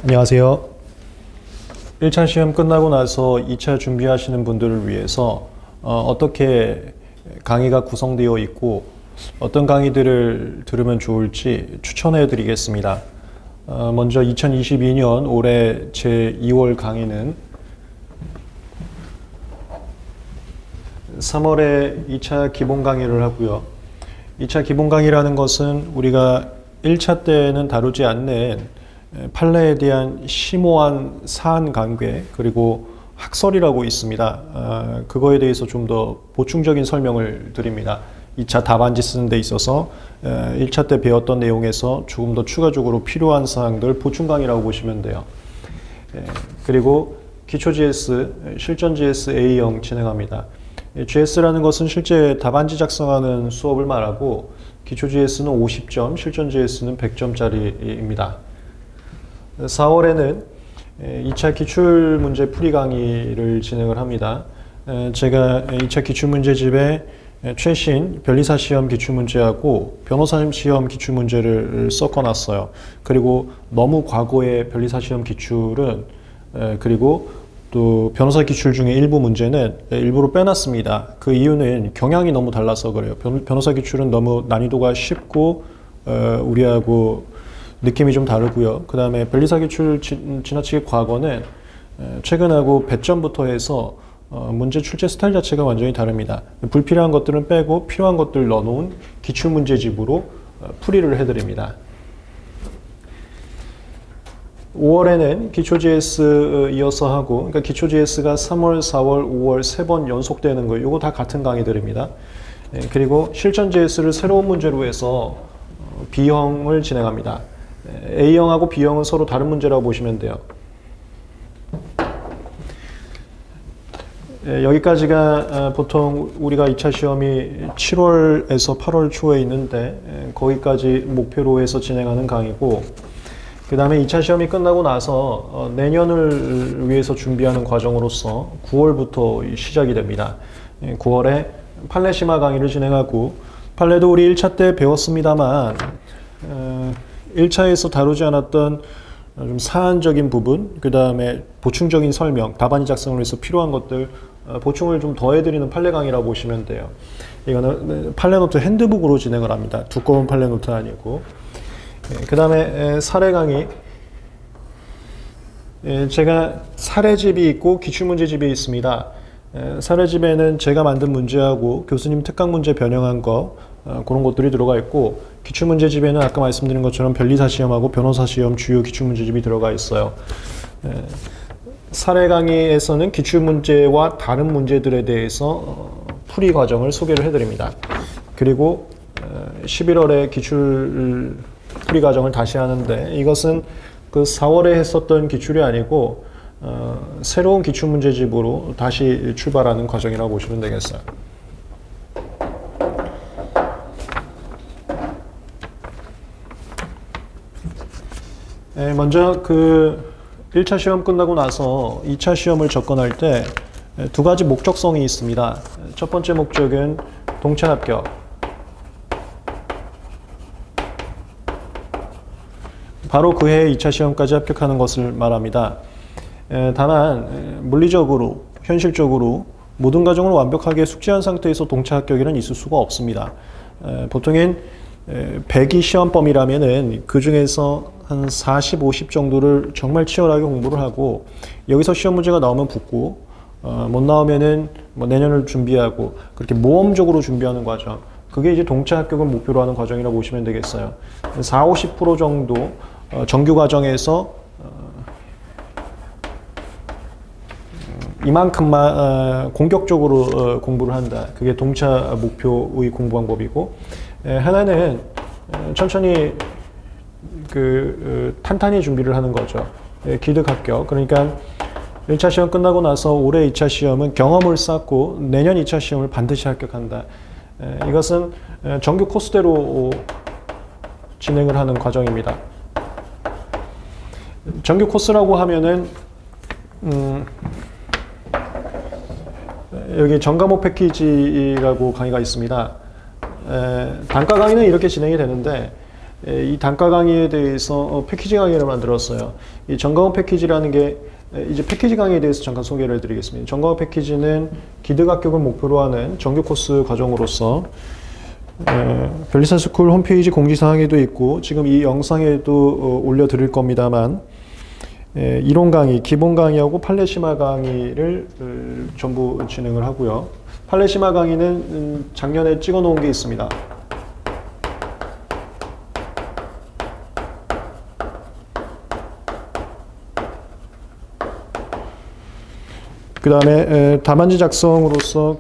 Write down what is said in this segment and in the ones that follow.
안녕하세요. 1차 시험 끝나고 나서 2차 준비하시는 분들을 위해서 어떻게 강의가 구성되어 있고 어떤 강의들을 들으면 좋을지 추천해 드리겠습니다. 먼저 2022년 올해 제2월 강의는 3월에 2차 기본 강의를 하고요. 2차 기본 강의라는 것은 우리가 1차 때는 다루지 않는 판례에 대한 심오한 사안 관계 그리고 학설이라고 있습니다. 그거에 대해서 좀 더 보충적인 설명을 드립니다. 2차 답안지 쓰는 데 있어서 1차 때 배웠던 내용에서 조금 더 추가적으로 필요한 사항들 보충 강의라고 보시면 돼요. 그리고 기초 GS, 실전 GS A형 진행합니다. GS라는 것은 실제 답안지 작성하는 수업을 말하고 기초 GS는 50점, 실전 GS는 100점짜리입니다. 4월에는 2차 기출문제 풀이 강의를 진행을 합니다. 제가 2차 기출문제집에 최신 변리사 시험 기출문제하고 변호사 시험 기출문제를 섞어놨어요. 그리고 너무 과거의 변리사 시험 기출은 그리고 또 변호사 기출 중에 일부 문제는 일부러 빼놨습니다. 그 이유는 경향이 너무 달라서 그래요. 변호사 기출은 너무 난이도가 쉽고 우리하고 느낌이 좀 다르고요. 그 다음에 변리사 기출 지나치게 과거는 최근하고 배점부터 해서 문제 출제 스타일 자체가 완전히 다릅니다. 불필요한 것들은 빼고 필요한 것들 넣어놓은 기출문제집으로 풀이를 해드립니다. 5월에는 기초 GS 이어서 하고, 그러니까 기초 GS가 3월, 4월, 5월 3번 연속되는 거, 이거 다 같은 강의들입니다. 그리고 실전 GS를 새로운 문제로 해서 B형을 진행합니다. A형하고 B형은 서로 다른 문제라고 보시면 돼요. 여기까지가 보통 우리가 2차 시험이 7월에서 8월 초에 있는데 거기까지 목표로 해서 진행하는 강의고, 그 다음에 2차 시험이 끝나고 나서 내년을 위해서 준비하는 과정으로서 9월부터 시작이 됩니다. 9월에 판례 심화 강의를 진행하고, 판례도 우리 1차 때 배웠습니다만 1차에서 다루지 않았던 좀 사안적인 부분, 그 다음에 보충적인 설명, 답안지 작성을 위해서 필요한 것들 보충을 좀 더해드리는 판례 강의라고 보시면 돼요. 이거는 판례 노트 핸드북으로 진행을 합니다. 두꺼운 판례 노트 아니고. 그 다음에 사례 강의. 제가 사례집이 있고 기출문제집이 있습니다. 사례집에는 제가 만든 문제하고 교수님 특강 문제 변형한 거 그런 것들이 들어가 있고, 기출문제집에는 아까 말씀드린 것처럼 변리사 시험하고 변호사 시험 주요 기출문제집이 들어가 있어요. 사례 강의에서는 기출문제와 다른 문제들에 대해서 풀이 과정을 소개를 해드립니다. 그리고 11월에 기출 풀이 과정을 다시 하는데, 이것은 그 4월에 했었던 기출이 아니고 새로운 기출문제집으로 다시 출발하는 과정이라고 보시면 되겠어요. 먼저 그 1차 시험 끝나고 나서 2차 시험을 접근할 때 두 가지 목적성이 있습니다. 첫 번째 목적은 동차 합격. 바로 그해 2차 시험까지 합격하는 것을 말합니다. 다만 물리적으로, 현실적으로 모든 과정을 완벽하게 숙지한 상태에서 동차 합격에는 있을 수가 없습니다. 보통은 100이 시험 범위라면은 그 중에서 한 40, 50 정도를 정말 치열하게 공부를 하고, 여기서 시험 문제가 나오면 붙고 못 나오면은 뭐 내년을 준비하고 그렇게 모험적으로 준비하는 과정, 그게 이제 동차 합격을 목표로 하는 과정이라고 보시면 되겠어요. 4, 50% 정도 정규 과정에서 이만큼만 공격적으로 공부를 한다. 그게 동차 목표의 공부 방법이고, 하나는 천천히 탄탄히 준비를 하는 거죠. 기득 합격. 그러니까 1차 시험 끝나고 나서 올해 2차 시험은 경험을 쌓고 내년 2차 시험을 반드시 합격한다. 이것은 정규 코스대로 진행을 하는 과정입니다. 정규 코스라고 하면은 여기 전과목 패키지라고 강의가 있습니다. 단과 강의는 이렇게 진행이 되는데 이 단과 강의에 대해서 패키지 강의를 만들었어요. 이 정강호 패키지라는 게 이제 패키지 강의에 대해서 잠깐 소개를 해드리겠습니다. 정강호 패키지는 기득 합격을 목표로 하는 정규 코스 과정으로서 벨리사스쿨 홈페이지 공지사항에도 있고 지금 이 영상에도 올려드릴 겁니다만 이론 강의, 기본 강의하고 팔레시마 강의를 전부 진행을 하고요. 팔레시마 강의는 작년에 찍어 놓은 게 있습니다. 그 다음에 답안지 작성으로서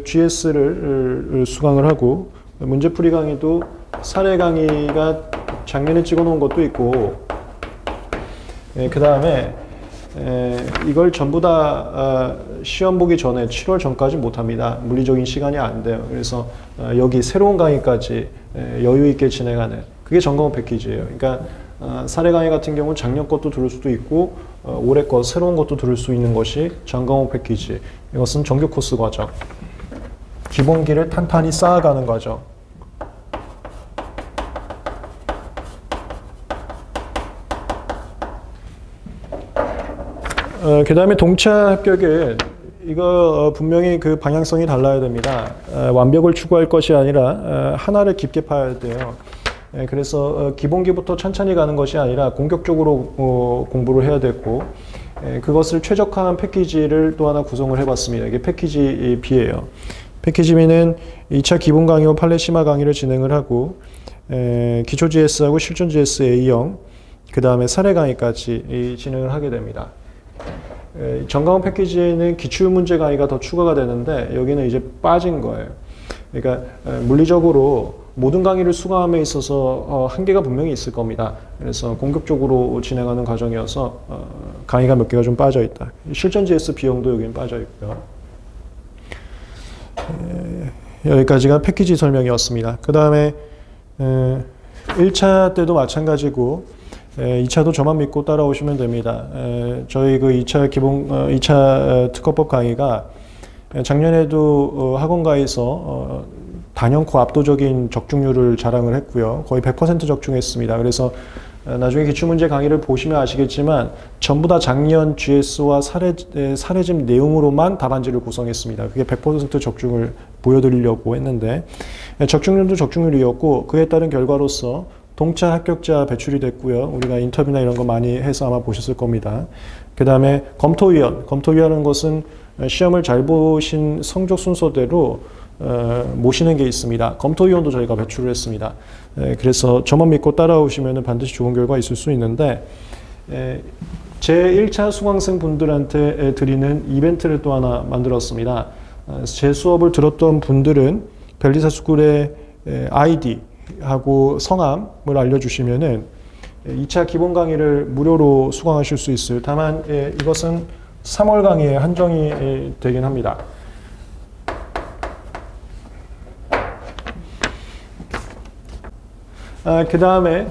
GS를 수강을 하고 문제풀이 강의도 사례 강의가 작년에 찍어 놓은 것도 있고 그 다음에 이걸 전부 다 시험 보기 전에 7월 전까지 못합니다. 물리적인 시간이 안 돼요. 그래서 여기 새로운 강의까지 여유 있게 진행하는 그게 정강호 패키지예요. 그러니까 사례 강의 같은 경우는 작년 것도 들을 수도 있고 올해 것 새로운 것도 들을 수 있는 것이 정강호 패키지. 이것은 정규 코스 과정. 기본기를 탄탄히 쌓아가는 과정. 그 다음에 동차 합격은 이거 분명히 그 방향성이 달라야 됩니다. 완벽을 추구할 것이 아니라 하나를 깊게 파야 돼요. 그래서 기본기부터 천천히 가는 것이 아니라 공격적으로 공부를 해야 되고 그것을 최적화한 패키지를 또 하나 구성을 해봤습니다. 이게 패키지 B예요. 패키지 B는 2차 기본 강의와 팔레시마 강의를 진행을 하고 기초 GS하고 실전 GS A형 그 다음에 사례 강의까지 진행을 하게 됩니다. 정강호 패키지에는 기출문제 강의가 더 추가가 되는데 여기는 이제 빠진 거예요. 그러니까 물리적으로 모든 강의를 수강함에 있어서 한계가 분명히 있을 겁니다. 그래서 공격적으로 진행하는 과정이어서 강의가 몇 개가 좀 빠져 있다. 실전 GS 비용도 여기는 빠져 있고요. 여기까지가 패키지 설명이었습니다. 그 다음에 1차 때도 마찬가지고 2차도 저만 믿고 따라오시면 됩니다. 저희 그 2차 특허법 강의가 작년에도 학원가에서 단연코 압도적인 적중률을 자랑을 했고요. 거의 100% 적중했습니다. 그래서 나중에 기출문제 강의를 보시면 아시겠지만 전부 다 작년 GS와 사례집 내용으로만 답안지를 구성했습니다. 그게 100% 적중을 보여드리려고 했는데 적중률도 적중률이었고 그에 따른 결과로서 동차 합격자 배출이 됐고요. 우리가 인터뷰나 이런 거 많이 해서 아마 보셨을 겁니다. 그 다음에 검토위원은 것은 시험을 잘 보신 성적 순서대로 모시는 게 있습니다. 검토위원도 저희가 배출을 했습니다. 그래서 저만 믿고 따라오시면 반드시 좋은 결과 있을 수 있는데 제 1차 수강생 분들한테 드리는 이벤트를 또 하나 만들었습니다. 제 수업을 들었던 분들은 벨리사스쿨의 아이디 하고 성함을 알려주시면은 2차 기본 강의를 무료로 수강하실 수 있어요. 다만 이것은 3월 강의에 한정이 되긴 합니다. 그 다음에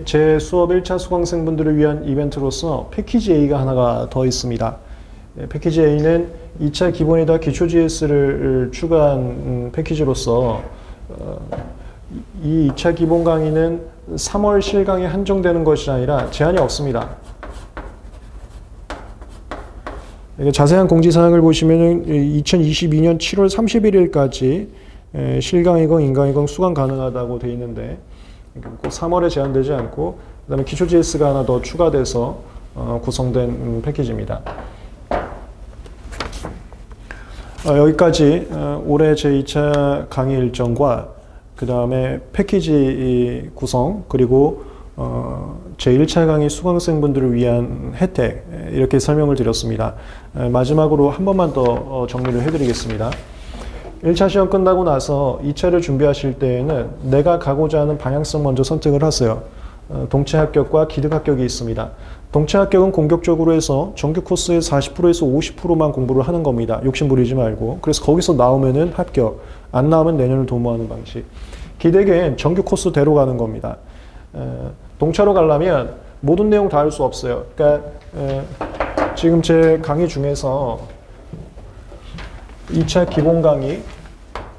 제 수업 1차 수강생분들을 위한 이벤트로서 패키지 A가 하나가 더 있습니다. 패키지 A는 2차 기본에다 기초 GS를 추가한 패키지로서 이 2차 기본 강의는 3월 실강에 한정되는 것이 아니라 제한이 없습니다. 자세한 공지사항을 보시면 2022년 7월 31일까지 실강이건 인강이건 수강 가능하다고 되어 있는데 꼭 3월에 제한되지 않고 그 다음에 기초 GS가 하나 더 추가돼서 구성된 패키지입니다. 여기까지 올해 제2차 강의 일정과 그 다음에 패키지 구성 그리고 제1차 강의 수강생분들을 위한 혜택 이렇게 설명을 드렸습니다. 마지막으로 한 번만 더 정리를 해드리겠습니다. 1차 시험 끝나고 나서 2차를 준비하실 때에는 내가 가고자 하는 방향성 먼저 선택을 하세요. 동체 합격과 기득 합격이 있습니다. 동체 합격은 공격적으로 해서 정규 코스의 40%에서 50%만 공부를 하는 겁니다. 욕심 부리지 말고. 그래서 거기서 나오면은 합격, 안 나오면 내년을 도모하는 방식. 기득은 정규 코스대로 가는 겁니다. 동차로 가려면 모든 내용 다 할 수 없어요. 그러니까 지금 제 강의 중에서 2차 기본 강의,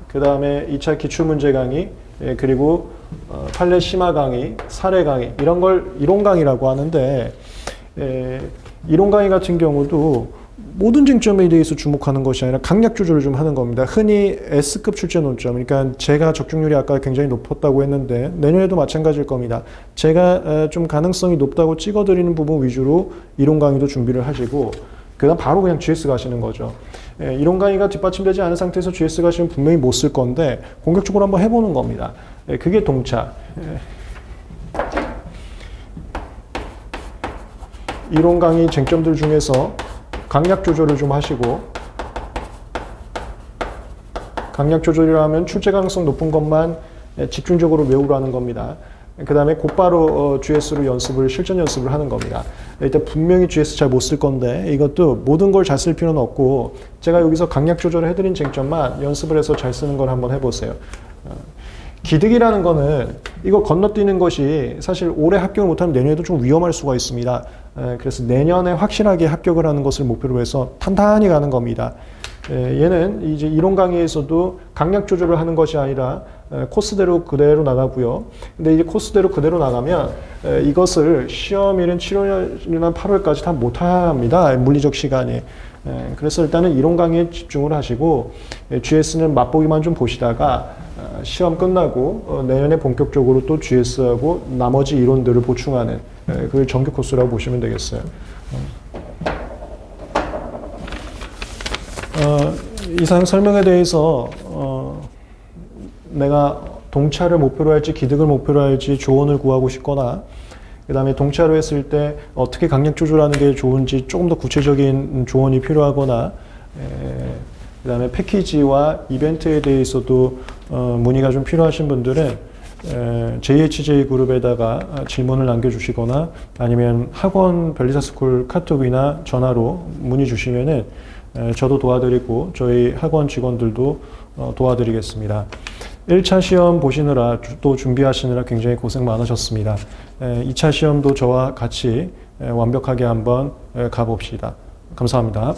그 다음에 2차 기출문제 강의, 그리고 판례 심화 강의, 사례 강의 이런 걸 이론 강의라고 하는데 이론 강의 같은 경우도 모든 쟁점에 대해서 주목하는 것이 아니라 강약 조절을 좀 하는 겁니다. 흔히 S급 출제 논점, 그러니까 제가 적중률이 아까 굉장히 높았다고 했는데 내년에도 마찬가지일 겁니다. 제가 좀 가능성이 높다고 찍어드리는 부분 위주로 이론 강의도 준비를 하시고 그다음 바로 그냥 GS 가시는 거죠. 이론 강의가 뒷받침되지 않은 상태에서 GS 가시면 분명히 못 쓸 건데 공격적으로 한번 해보는 겁니다. 그게 동차. 이론 강의 쟁점들 중에서 강약 조절을 좀 하시고, 강약 조절이라면 출제 가능성 높은 것만 집중적으로 외우라는 겁니다. 그 다음에 곧바로 GS로 실전 연습을 하는 겁니다. 일단 분명히 GS 잘 못 쓸 건데 이것도 모든 걸 잘 쓸 필요는 없고 제가 여기서 강약 조절을 해드린 쟁점만 연습을 해서 잘 쓰는 걸 한번 해보세요. 기득이라는 거는 이거 건너뛰는 것이 사실 올해 합격을 못하면 내년에도 좀 위험할 수가 있습니다. 그래서 내년에 확실하게 합격을 하는 것을 목표로 해서 탄탄히 가는 겁니다. 얘는 이제 이론 강의에서도 강약 조절을 하는 것이 아니라 코스대로 그대로 나가고요. 근데 이제 코스대로 그대로 나가면 이것을 시험일은 7월이나 8월까지 다 못합니다. 물리적 시간에. 그래서 일단은 이론 강의에 집중을 하시고 GS는 맛보기만 좀 보시다가 시험 끝나고 내년에 본격적으로 또 GS하고 나머지 이론들을 보충하는 그걸 정규 코스라고 보시면 되겠어요. 이상 설명에 대해서 내가 동차를 목표로 할지 기득을 목표로 할지 조언을 구하고 싶거나 그 다음에 동차로 했을 때 어떻게 강약 조절하는 게 좋은지 조금 더 구체적인 조언이 필요하거나 그 다음에 패키지와 이벤트에 대해서도 문의가 좀 필요하신 분들은 JHJ 그룹에다가 질문을 남겨주시거나 아니면 학원 벨리사스쿨 카톡이나 전화로 문의 주시면은 저도 도와드리고 저희 학원 직원들도 도와드리겠습니다. 1차 시험 보시느라 또 준비하시느라 굉장히 고생 많으셨습니다. 2차 시험도 저와 같이 완벽하게 한번 가봅시다. 감사합니다.